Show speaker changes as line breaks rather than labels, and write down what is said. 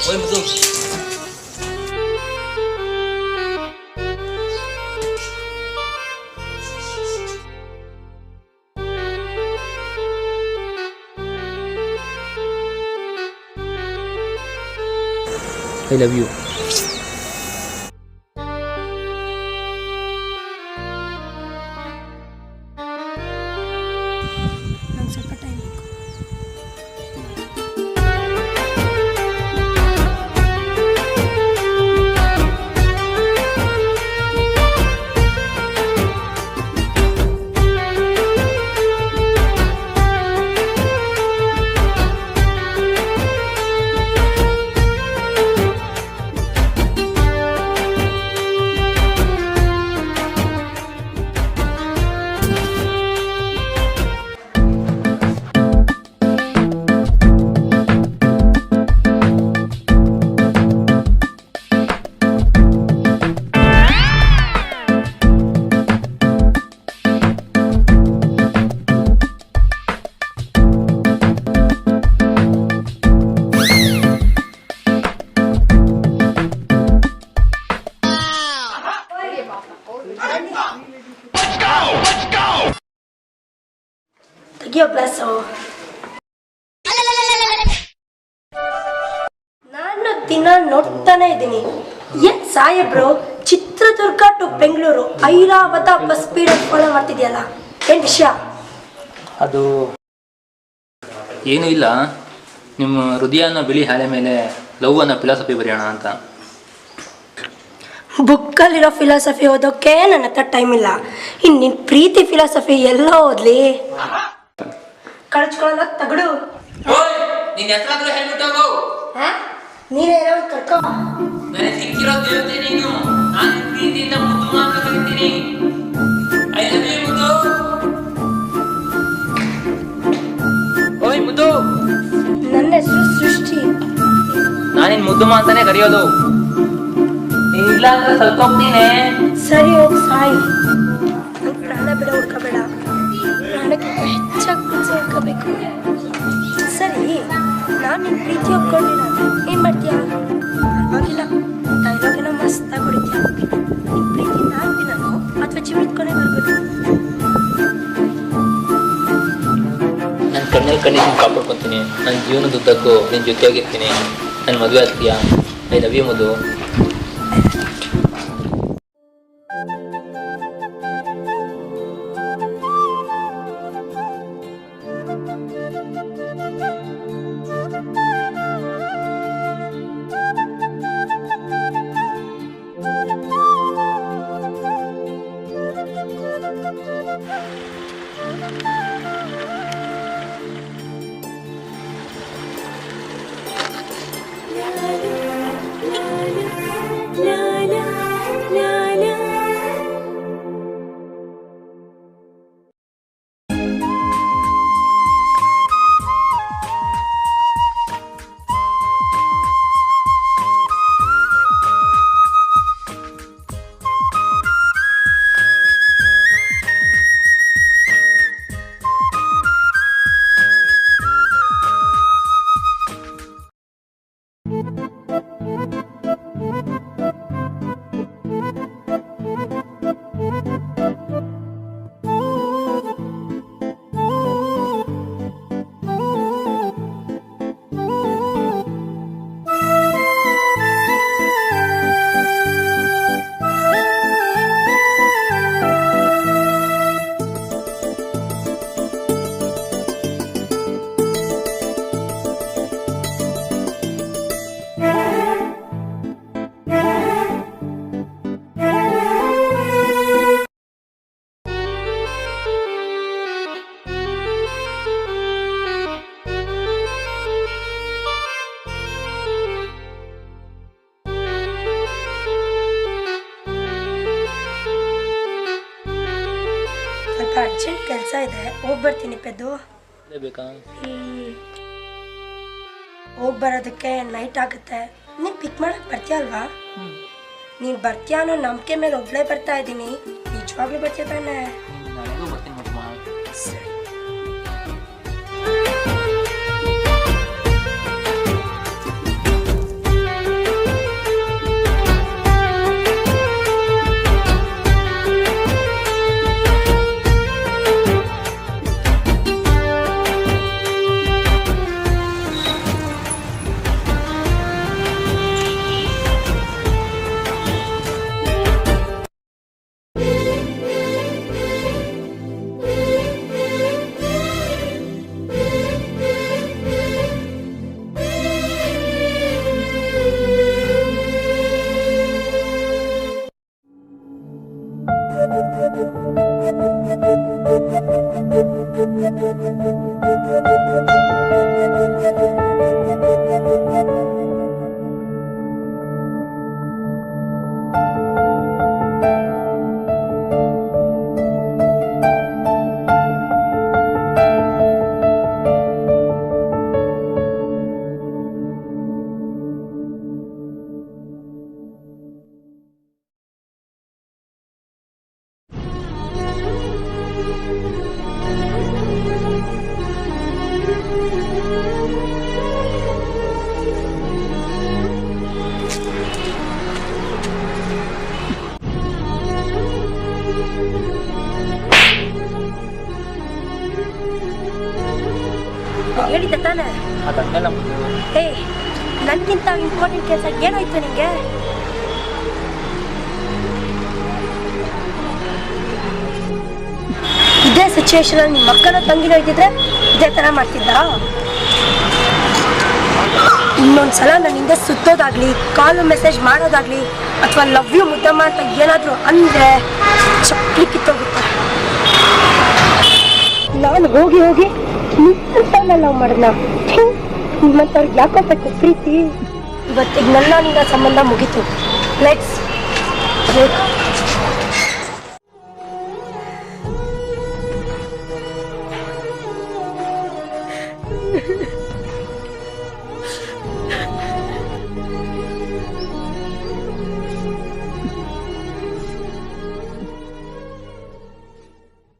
ಓಯ್ ಮುದ್ದು. I love you.
ನಂಗೆ ಸ್ವಲ್ಪ ಟೈಮ್ ಬೇಕು. ತೆಗಿಯೋ ಗ್ಲಾಸು. ನಾನು ದಿನ ನೋಡ್ತಾನೆ ಇದ್ದೀನಿ. ಏನ್ ಸಾಹೇಬ್ರು Chitradurga to Bengaluru Airavat bus speed follow ಮಾಡ್ತಿದ್ಯಲ್ಲ, ಏನ್ ವಿಷಯ?
ಅದು ಏನೂ ಇಲ್ಲ, ನಿಮ್ಮ ಹೃದಯನ ಬಿಳಿ ಹಾಳೆ ಮೇಲೆ ಲವ್ ಅನ್ನೋ ಫಿಲಾಸಫಿ ಬರೆಯೋಣ ಅಂತ.
ಬುಕ್ಕಲ್ಲಿರೋ ಫಿಲಾಸಫಿ ಓದೋಕೆ ನನ್ನ ಹತ್ರ ಟೈಮ್ ಇಲ್ಲ. ಇನ್ನು ನಿನ್ನ ಪ್ರೀತಿ ಫಿಲಾಸಫಿ ಎಲ್ಲ ಓದ್ಲಿ? ಕಳ್ಚ್ಕೊಳ್ಳೋಣ ತಗಡು.
ನಿನ್ನ ಹೆಸರಾದ್ರೂ ಹೇಳ್ಬಿಟ್ಟು
ನೀನೇನೋ ಕರ್ಕೋ.
ನನಗೆ ಸಿಕ್ಕಿರೋ ದೇವತೆ ನೀನು. ನಾನು ಪ್ರೀತಿಯಿಂದ ಮುದ್ದು ಮಾತ್ರ ಕರಿತೀನಿ. ಐ ಲವ್ ಯು ಮುದ್ದು. ಓಯ್ ಮುದ್ದು.
ನನ್ನ ಹೆಸರು ಸೃಷ್ಟಿ.
ನಾನಿನ್ ಮುದ್ದು ಅಂತಾನೆ ಕರೆಯೋದು. ಇಲ್ಲ ಅಂದ್ರೆ ಸ್ವಲ್ಪ ಹೋಗ್ತೀನಿ.
ಸರಿ ಹೋಗಿ ಸಾಯಿ. ನಂಗೆ ಪ್ರಾಣ ಬಿಡ ಹುಡ್ಕೋಬೇಡ. ಪ್ರಾಣಕ್ಕಿಂತ ಹೆಚ್ಚಾಗಿ ಪ್ರೀತಿ ಹುಡ್ಕೋಬೇಕು. ಸರಿ, ನಾನು ನಿನ್ನ ಪ್ರೀತಿ ಒಪ್ಕೊಂಡಿಲ್ಲ, ಏನು ಮಾಡ್ತೀಯ? ಪರವಾಗಿಲ್ಲ, ಡೈಲಾಗ್ ಏನೋ ಮಸ್ತಾಗಿ ಹೊಡಿತೀಯ. ನಿನ್ನ ಪ್ರೀತಿ ಆಗ್ತೀನೋ ಅಥವಾ ಜೀವನದ ಕೊನೆವರೆಗೂ?
ನನ್ನ ಕಣ್ಣಲ್ಲಿ ಕಣ್ಣಿನ ಕಾಪಾಡ್ಕೊತೀನಿ. ನನ್ನ ಜೀವನದುದ್ದಕ್ಕೂ ನಿನ್ನ ಜೊತೆಯಾಗಿರ್ತೀನಿ. ನನ್ನ ಮದುವೆ ಆಗ್ತೀಯಾ? I love you Madhu.
Urgent ಕೆಲಸ ಇದೆ, ಹೋಗಿ ಬರ್ತೀನಿ ಪೆದ್ದು. ಹೋಗಿ ಬರೋದಕ್ಕೆ ನೈಟ್ ಆಗುತ್ತೆ. ನೀನು ಪಿಕ್ ಮಾಡಕ್ಕೆ ಬರ್ತೀಯ ಅಲ್ವಾ? ನೀನು ಬರ್ತೀಯ ಅನ್ನೋ ನಂಬಿಕೆ ಮೇಲೆ ಒಬ್ಬಳೇ ಬರ್ತಾ ಇದ್ದೀನಿ. ನಿಜವಾಗ್ಲೂ ಬರ್ತೀಯ ತಾನೆ? ಸರಿ. ನನಗಿಂತ ಇಂಪಾರ್ಟೆಂಟ್ ಕೆಲಸ ಏನಾಯ್ತು ನಿಂಗೆ? ಇದೇ ಸಿಚುವೇಶನ್ ಅಲ್ಲಿ ನಿಮ್ಮ ಅಕ್ಕನ ತಂಗಿನ ಇದ್ದಿದ್ರೆ ಇದೇ ತರ ಮಾಡ್ತಿದ್ದ. ಇನ್ನೊಂದ್ಸಲ ನನ್ನಿಂದ ಸುತ್ತೋದಾಗ್ಲಿ, ಕಾಲು ಮೆಸೇಜ್ ಮಾಡೋದಾಗ್ಲಿ, ಅಥವಾ ಲವ್ ಯು ಮುದ್ದಮ್ಮ ಅಂತ ಏನಾದ್ರು ಅಂದ್ರೆ ಚಪ್ಪಲಿ ಕಿತ್ತೋಗುತ್ತೆ. ನಾನು ಹೋಗಿ ಹೋಗಿ ನಿಮ್ಮಂತವ್ರನ್ನ ಲವ್ ಮಾಡಿದ್ನ. ನಿಮ್ಮಂತವ್ರಿಗೆ ಯಾಕೋ ಬೇಕು ಪ್ರೀತಿ. ಇವತ್ತಿಗೆ ನನ್ನ ನಿನ್ನ ಸಂಬಂಧ ಮುಗೀತು. ಲೆಟ್ಸ್